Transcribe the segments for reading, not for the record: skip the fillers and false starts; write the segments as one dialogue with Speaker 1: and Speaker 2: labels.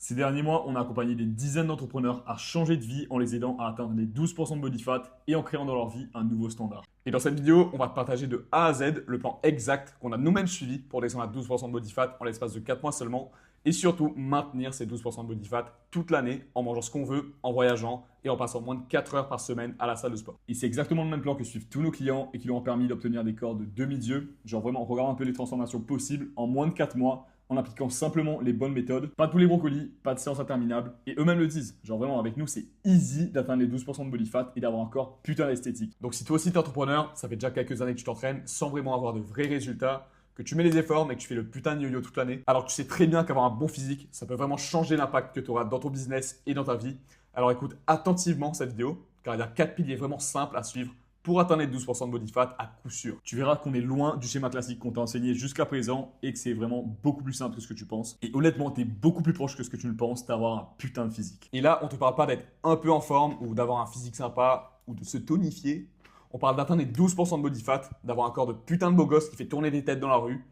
Speaker 1: Ces derniers mois, on a accompagné des dizaines d'entrepreneurs à changer de vie en les aidant à atteindre les 12% de body fat et en créant dans leur vie un nouveau standard. Et dans cette vidéo, on va te partager de A à Z le plan exact qu'on a nous-mêmes suivi pour descendre à 12% de body fat en l'espace de 4 mois seulement et surtout maintenir ces 12% de body fat toute l'année en mangeant ce qu'on veut, en voyageant et en passant moins de 4 heures par semaine à la salle de sport. Et c'est exactement le même plan que suivent tous nos clients et qui leur ont permis d'obtenir des corps de demi-dieu. Genre vraiment, on regarde un peu les transformations possibles en moins de 4 mois en appliquant simplement les bonnes méthodes. Pas de poulet brocoli, pas de séance interminable. Et eux-mêmes le disent. Genre vraiment, avec nous, c'est easy d'atteindre les 12% de body fat et d'avoir un corps putain d'esthétique. Donc si toi aussi t'es entrepreneur, ça fait déjà quelques années que tu t'entraînes sans vraiment avoir de vrais résultats, que tu mets les efforts mais que tu fais le putain de yo-yo toute l'année, alors que tu sais très bien qu'avoir un bon physique, ça peut vraiment changer l'impact que tu auras dans ton business et dans ta vie. Alors écoute attentivement cette vidéo, car il y a 4 piliers vraiment simples à suivre pour atteindre les 12% de body fat à coup sûr. Tu verras qu'on est loin du schéma classique qu'on t'a enseigné jusqu'à présent et que c'est vraiment beaucoup plus simple que ce que tu penses. Et honnêtement, tu es beaucoup plus proche que ce que tu le penses d'avoir un putain de physique. Et là, on te parle pas d'être un peu en forme ou d'avoir un physique sympa ou de se tonifier. On parle d'atteindre les 12% de body fat, d'avoir un corps de putain de beau gosse qui fait tourner des têtes dans la rue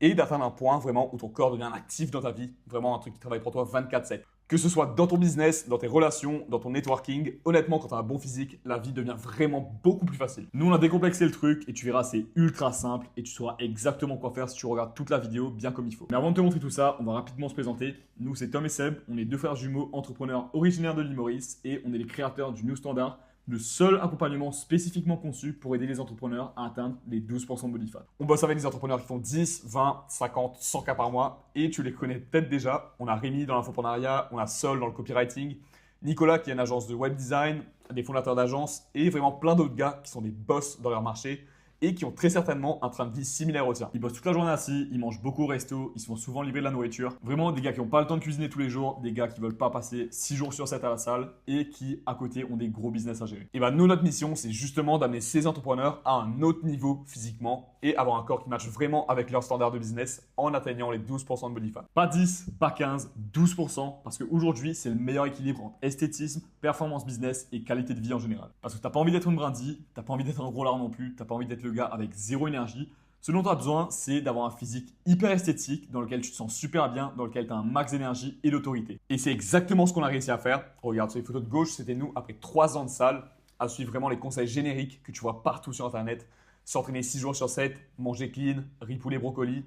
Speaker 1: et d'atteindre un point vraiment où ton corps devient actif dans ta vie, vraiment un truc qui travaille pour toi 24/7. Que ce soit dans ton business, dans tes relations, dans ton networking, honnêtement, quand tu as un bon physique, la vie devient vraiment beaucoup plus facile. Nous, on a décomplexé le truc et tu verras, c'est ultra simple et tu sauras exactement quoi faire si tu regardes toute la vidéo bien comme il faut. Mais avant de te montrer tout ça, on va rapidement se présenter. Nous, c'est Tom et Seb, on est deux frères jumeaux entrepreneurs originaires de l'île Maurice et on est les créateurs du New Standard, le seul accompagnement spécifiquement conçu pour aider les entrepreneurs à atteindre les 12% de body fat. On bosse avec des entrepreneurs qui font 10, 20, 50, 100 cas par mois et tu les connais peut-être déjà. On a Rémi dans l'infoprenariat, on a Sol dans le copywriting, Nicolas qui est une agence de web design, des fondateurs d'agences et vraiment plein d'autres gars qui sont des boss dans leur marché et qui ont très certainement un train de vie similaire au tien. Ils bossent toute la journée assis, ils mangent beaucoup au resto, ils se font souvent livrer de la nourriture. Vraiment des gars qui n'ont pas le temps de cuisiner tous les jours, des gars qui veulent pas passer 6 jours sur 7 à la salle et qui à côté ont des gros business à gérer. Et bah nous, notre mission, c'est justement d'amener ces entrepreneurs à un autre niveau physiquement et avoir un corps qui matche vraiment avec leur standard de business en atteignant les 12% de body fat. Pas 10, pas 15, 12% parce qu'aujourd'hui, c'est le meilleur équilibre entre esthétisme, performance business et qualité de vie en général. Parce que t'as pas envie d'être une brindille, t'as pas envie d'être un gros lard non plus, t'as pas envie d'être le gars avec zéro énergie. Ce dont tu as besoin, c'est d'avoir un physique hyper esthétique dans lequel tu te sens super bien, dans lequel tu as un max d'énergie et d'autorité. Et c'est exactement ce qu'on a réussi à faire. Regarde sur les photos de gauche, c'était nous après 3 ans de salle à suivre vraiment les conseils génériques que tu vois partout sur Internet. S'entraîner 6 jours sur 7, manger clean, riz poulet brocoli.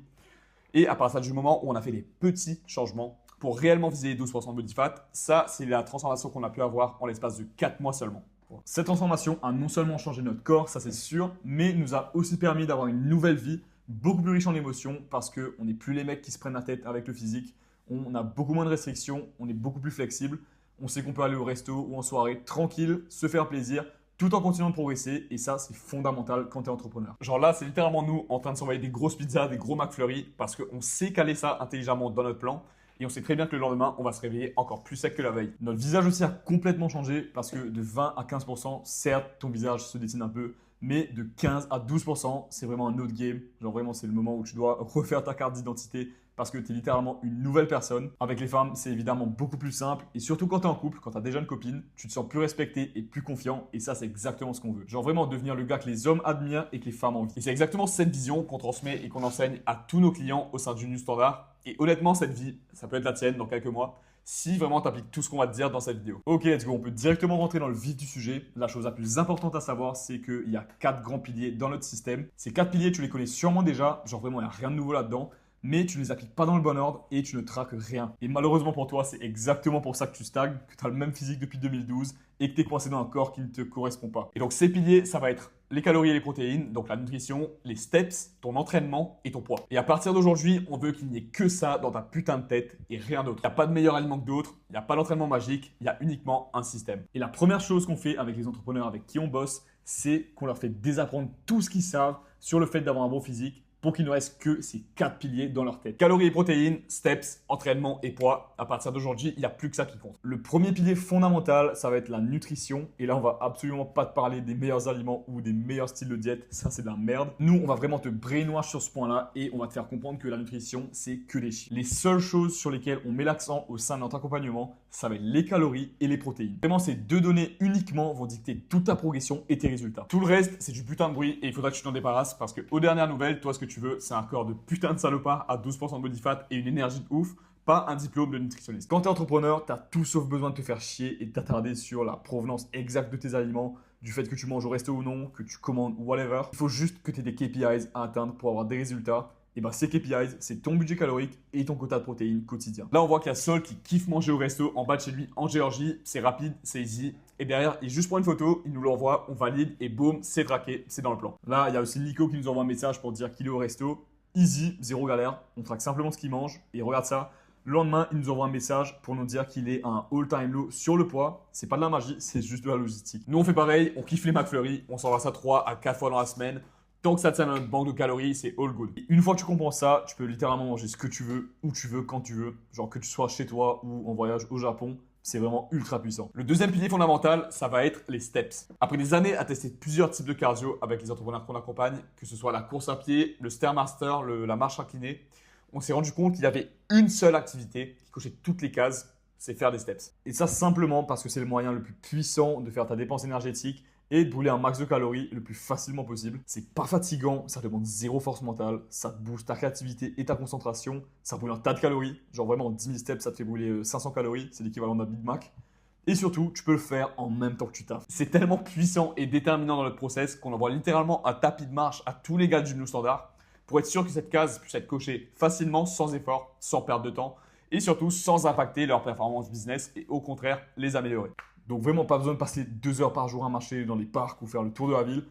Speaker 1: Et à partir du moment où on a fait des petits changements pour réellement viser les 12% de body fat, ça, c'est la transformation qu'on a pu avoir en l'espace de 4 mois seulement. Cette transformation a non seulement changé notre corps, ça c'est sûr, mais nous a aussi permis d'avoir une nouvelle vie beaucoup plus riche en émotions parce qu'on n'est plus les mecs qui se prennent la tête avec le physique, on a beaucoup moins de restrictions, on est beaucoup plus flexible, on sait qu'on peut aller au resto ou en soirée tranquille, se faire plaisir, tout en continuant de progresser et ça c'est fondamental quand tu es entrepreneur. Genre là c'est littéralement nous en train de s'envoyer des grosses pizzas, des gros McFlurry parce qu'on sait caler ça intelligemment dans notre plan. Et on sait très bien que le lendemain, on va se réveiller encore plus sec que la veille. Notre visage aussi a complètement changé parce que de 20 à 15%, certes, ton visage se dessine un peu, mais de 15 à 12%, c'est vraiment un autre game. Genre vraiment, c'est le moment où tu dois refaire ta carte d'identité parce que tu es littéralement une nouvelle personne. Avec les femmes, c'est évidemment beaucoup plus simple. Et surtout quand tu es en couple, quand tu as déjà une copine, tu te sens plus respecté et plus confiant. Et ça, c'est exactement ce qu'on veut. Genre vraiment devenir le gars que les hommes admirent et que les femmes envient. Et c'est exactement cette vision qu'on transmet et qu'on enseigne à tous nos clients au sein du New Standard. Et honnêtement, cette vie, ça peut être la tienne dans quelques mois si vraiment tu appliques tout ce qu'on va te dire dans cette vidéo. Ok, let's go, on peut directement rentrer dans le vif du sujet. La chose la plus importante à savoir, c'est qu'il y a 4 grands piliers dans notre système. Ces 4 piliers, tu les connais sûrement déjà. Genre vraiment, il n'y a rien de nouveau là-dedans. Mais tu ne les appliques pas dans le bon ordre et tu ne traques rien. Et malheureusement pour toi, c'est exactement pour ça que tu stagnes, que tu as le même physique depuis 2012 et que tu es coincé dans un corps qui ne te correspond pas. Et donc ces piliers, ça va être les calories et les protéines, donc la nutrition, les steps, ton entraînement et ton poids. Et à partir d'aujourd'hui, on veut qu'il n'y ait que ça dans ta putain de tête et rien d'autre. Il n'y a pas de meilleur aliment que d'autres, il n'y a pas d'entraînement magique, il y a uniquement un système. Et la première chose qu'on fait avec les entrepreneurs avec qui on bosse, c'est qu'on leur fait désapprendre tout ce qu'ils savent sur le fait d'avoir un bon physique pour qu'il ne reste que ces 4 piliers dans leur tête. Calories et protéines, steps, entraînement et poids. À partir d'aujourd'hui, il n'y a plus que ça qui compte. Le premier pilier fondamental, ça va être la nutrition. Et là, on va absolument pas te parler des meilleurs aliments ou des meilleurs styles de diète. Ça, c'est de la merde. Nous, on va vraiment te brainwash sur ce point-là et on va te faire comprendre que la nutrition, c'est que des chiffres. Les seules choses sur lesquelles on met l'accent au sein de notre accompagnement, ça va être les calories et les protéines. Vraiment, ces 2 données uniquement vont dicter toute ta progression et tes résultats. Tout le reste, c'est du putain de bruit et il faudra que tu t'en débarrasses parce que aux dernières nouvelles, toi, ce que tu veux, c'est un corps de putain de salopard à 12% de body fat et une énergie de ouf. pas un diplôme de nutritionniste. Quand tu es entrepreneur, tu as tout sauf besoin de te faire chier et de t'attarder sur la provenance exacte de tes aliments, du fait que tu manges au resto ou non, que tu commandes ou whatever. Il faut juste que tu aies des KPIs à atteindre pour avoir des résultats. Et bien ces KPIs, c'est ton budget calorique et ton quota de protéines quotidien. Là, on voit qu'il y a Sol qui kiffe manger au resto en bas de chez lui en Géorgie. C'est rapide, c'est easy. Et derrière, il juste prend une photo, il nous l'envoie, on valide et boum, c'est traqué, c'est dans le plan. Là, il y a aussi Nico qui nous envoie un message pour dire qu'il est au resto. Easy, zéro galère. On traque simplement ce qu'il mange et regarde ça. Le lendemain, il nous envoie un message pour nous dire qu'il est à un all-time low sur le poids. C'est pas de la magie, c'est juste de la logistique. Nous, on fait pareil, on kiffe les McFlurry, on s'en va ça 3 à 4 fois dans la semaine. Tant que ça tient dans notre banque de calories, c'est all good. Et une fois que tu comprends ça, tu peux littéralement manger ce que tu veux, où tu veux, quand tu veux. Genre que tu sois chez toi ou en voyage au Japon. C'est vraiment ultra puissant. Le deuxième pilier fondamental, ça va être les steps. Après des années à tester plusieurs types de cardio avec les entrepreneurs qu'on accompagne, que ce soit la course à pied, le Stairmaster, la marche inclinée, on s'est rendu compte qu'il y avait une seule activité qui cochait toutes les cases, c'est faire des steps. Et ça simplement parce que c'est le moyen le plus puissant de faire ta dépense énergétique et de brûler un max de calories le plus facilement possible. C'est pas fatigant, ça demande zéro force mentale, ça te booste ta créativité et ta concentration, ça brûle un tas de calories. Genre vraiment en 10 000 steps, ça te fait brûler 500 calories, c'est l'équivalent d'un Big Mac. Et surtout, tu peux le faire en même temps que tu taffes. C'est tellement puissant et déterminant dans notre process qu'on envoie littéralement un tapis de marche à tous les gars du New Standard pour être sûr que cette case puisse être cochée facilement, sans effort, sans perte de temps et surtout sans impacter leur performance business et au contraire les améliorer. Donc vraiment pas besoin de passer 2 heures par jour à marcher dans les parcs ou faire le tour de la ville.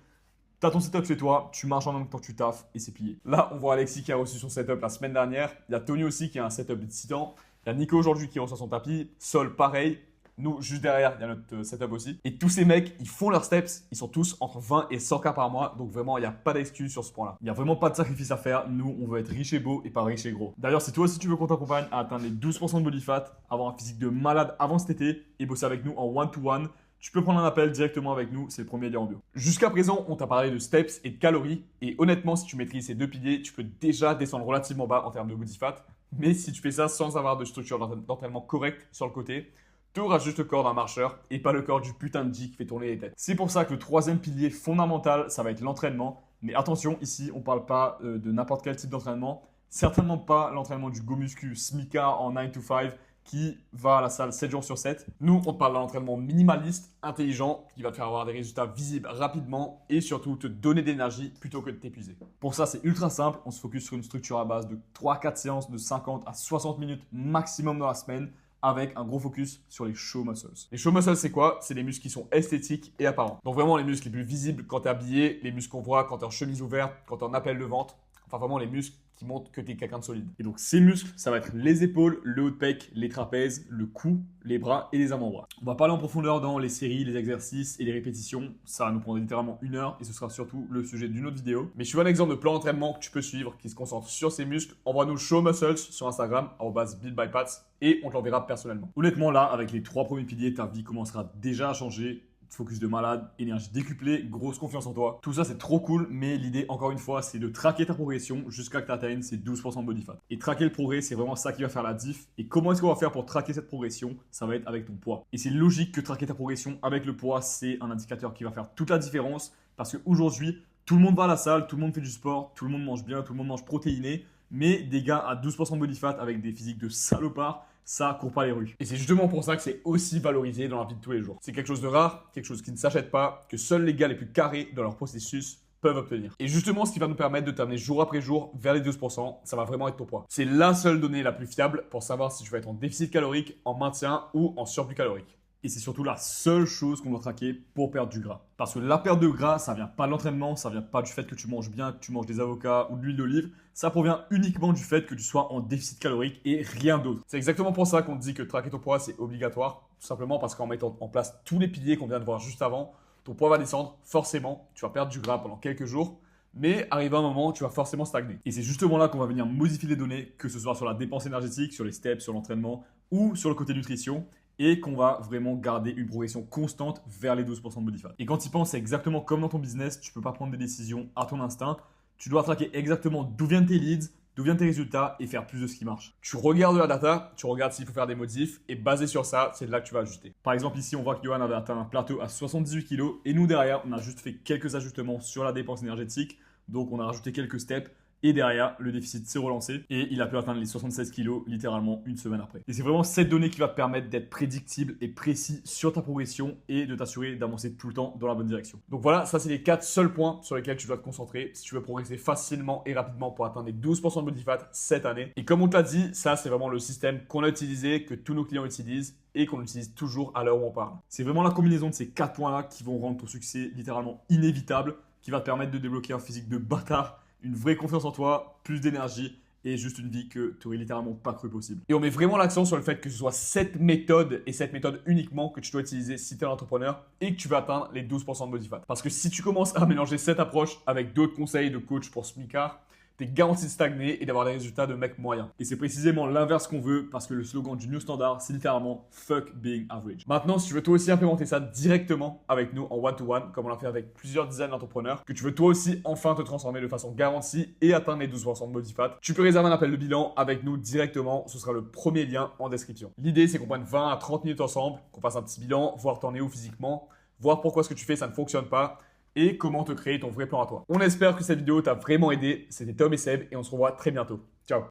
Speaker 1: Tu as ton setup chez toi, tu marches en même temps que tu taffes et c'est plié. Là, on voit Alexis qui a reçu son setup la semaine dernière. Il y a Tony aussi qui a un setup excitant. Il y a Nico aujourd'hui qui reçoit son tapis. Sol, pareil. Nous, juste derrière, il y a notre setup aussi. Et tous ces mecs, ils font leurs steps. Ils sont tous entre 20 et 100 K par mois. Donc vraiment, il n'y a pas d'excuse sur ce point-là. Il n'y a vraiment pas de sacrifice à faire. Nous, on veut être riche et beau et pas riche et gros. D'ailleurs, si toi aussi tu veux qu'on t'accompagne à atteindre les 12% de body fat, avoir un physique de malade avant cet été et bosser avec nous en one-to-one, tu peux prendre un appel directement avec nous, c'est le premier lien en bio. Jusqu'à présent, on t'a parlé de steps et de calories. Et honnêtement, si tu maîtrises ces deux piliers, tu peux déjà descendre relativement bas en termes de body fat. Mais si tu fais ça sans avoir de structure d'entraînement correcte sur le côté, tu auras juste le corps d'un marcheur et pas le corps du putain de G qui fait tourner les têtes. C'est pour ça que le troisième pilier fondamental, ça va être l'entraînement. Mais attention, ici, on ne parle pas de n'importe quel type d'entraînement. Certainement pas l'entraînement du go muscu SMICA en 9 to 5 qui va à la salle 7 jours sur 7. Nous, on te parle d'un entraînement minimaliste, intelligent, qui va te faire avoir des résultats visibles rapidement et surtout te donner de l'énergie plutôt que de t'épuiser. Pour ça, c'est ultra simple. On se focus sur une structure à base de 3-4 séances de 50 à 60 minutes maximum dans la semaine avec un gros focus sur les show muscles. Les show muscles, c'est quoi? C'est les muscles qui sont esthétiques et apparents. Donc vraiment les muscles les plus visibles quand tu es habillé, les muscles qu'on voit quand tu es en chemise ouverte, quand tu es en appel de ventre. Enfin vraiment les muscles qui montrent que tu es quelqu'un de solide. Et donc ces muscles, ça va être les épaules, le haut de pec, les trapèzes, le cou, les bras et les avant-bras. On va pas aller en profondeur dans les séries, les exercices et les répétitions. Ça va nous prendre littéralement 1 heure et ce sera surtout le sujet d'une autre vidéo. Mais je suis un exemple de plan d'entraînement que tu peux suivre qui se concentre sur ces muscles. Envoie-nous show muscles sur Instagram, @buildbypats et on te l'enverra personnellement. Honnêtement là, avec les 3 premiers piliers, ta vie commencera déjà à changer. Focus de malade, énergie décuplée, grosse confiance en toi. Tout ça, c'est trop cool, mais l'idée, encore une fois, c'est de traquer ta progression jusqu'à que tu atteignes ces 12% de body fat. Et traquer le progrès, c'est vraiment ça qui va faire la diff. Et comment est-ce qu'on va faire pour traquer cette progression? Ça va être avec ton poids. Et c'est logique que traquer ta progression avec le poids, c'est un indicateur qui va faire toute la différence parce qu'aujourd'hui, tout le monde va à la salle, tout le monde fait du sport, tout le monde mange bien, tout le monde mange protéiné, mais des gars à 12% de body fat avec des physiques de salopards, ça court pas les rues. Et c'est justement pour ça que c'est aussi valorisé dans la vie de tous les jours. C'est quelque chose de rare, quelque chose qui ne s'achète pas, que seuls les gars les plus carrés dans leur processus peuvent obtenir. Et justement, ce qui va nous permettre de t'amener jour après jour vers les 12%, ça va vraiment être ton poids. C'est la seule donnée la plus fiable pour savoir si tu vas être en déficit calorique, en maintien ou en surplus calorique. Et c'est surtout la seule chose qu'on doit traquer pour perdre du gras. Parce que la perte de gras, ça vient pas de l'entraînement, ça vient pas du fait que tu manges bien, que tu manges des avocats ou de l'huile d'olive. Ça provient uniquement du fait que tu sois en déficit calorique et rien d'autre. C'est exactement pour ça qu'on te dit que traquer ton poids, c'est obligatoire. Tout simplement parce qu'en mettant en place tous les piliers qu'on vient de voir juste avant, ton poids va descendre forcément. Tu vas perdre du gras pendant quelques jours. Mais arrivé à un moment, tu vas forcément stagner. Et c'est justement là qu'on va venir modifier les données, que ce soit sur la dépense énergétique, sur les steps, sur l'entraînement ou sur le côté nutrition. Et qu'on va vraiment garder une progression constante vers les 12% de body fat. Et quand tu y penses, c'est exactement comme dans ton business, tu ne peux pas prendre des décisions à ton instinct. Tu dois traquer exactement d'où viennent tes leads, d'où viennent tes résultats et faire plus de ce qui marche. Tu regardes la data, tu regardes s'il faut faire des modifs et basé sur ça, c'est de là que tu vas ajuster. Par exemple, ici, on voit que Johan avait atteint un plateau à 78 kg et nous derrière, on a juste fait quelques ajustements sur la dépense énergétique. Donc, on a rajouté quelques steps. Et derrière, le déficit s'est relancé et il a pu atteindre les 76 kilos littéralement une semaine après. Et c'est vraiment cette donnée qui va te permettre d'être prédictible et précis sur ta progression et de t'assurer d'avancer tout le temps dans la bonne direction. Donc voilà, ça c'est les 4 seuls points sur lesquels tu dois te concentrer si tu veux progresser facilement et rapidement pour atteindre les 12% de body fat cette année. Et comme on te l'a dit, ça c'est vraiment le système qu'on a utilisé, que tous nos clients utilisent et qu'on utilise toujours à l'heure où on parle. C'est vraiment la combinaison de ces 4 points-là qui vont rendre ton succès littéralement inévitable, qui va te permettre de débloquer un physique de bâtard, une vraie confiance en toi, plus d'énergie et juste une vie que tu n'aurais littéralement pas cru possible. Et on met vraiment l'accent sur le fait que ce soit cette méthode et cette méthode uniquement que tu dois utiliser si tu es un entrepreneur et que tu veux atteindre les 12% de body fat. Parce que si tu commences à mélanger cette approche avec d'autres conseils de coach pour smicard, t'es garanti de stagner et d'avoir des résultats de mec moyen. Et c'est précisément l'inverse qu'on veut parce que le slogan du New Standard, c'est littéralement Fuck being average. Maintenant, si tu veux toi aussi implémenter ça directement avec nous en one-to-one, comme on l'a fait avec plusieurs dizaines d'entrepreneurs, que tu veux toi aussi enfin te transformer de façon garantie et atteindre les 12% de body fat, tu peux réserver un appel de bilan avec nous directement. Ce sera le premier lien en description. L'idée, c'est qu'on prenne 20 à 30 minutes ensemble, qu'on fasse un petit bilan, voir t'en es où physiquement, voir pourquoi ce que tu fais, ça ne fonctionne pas et comment te créer ton vrai plan à toi. On espère que cette vidéo t'a vraiment aidé. C'était Tom et Seb et on se revoit très bientôt.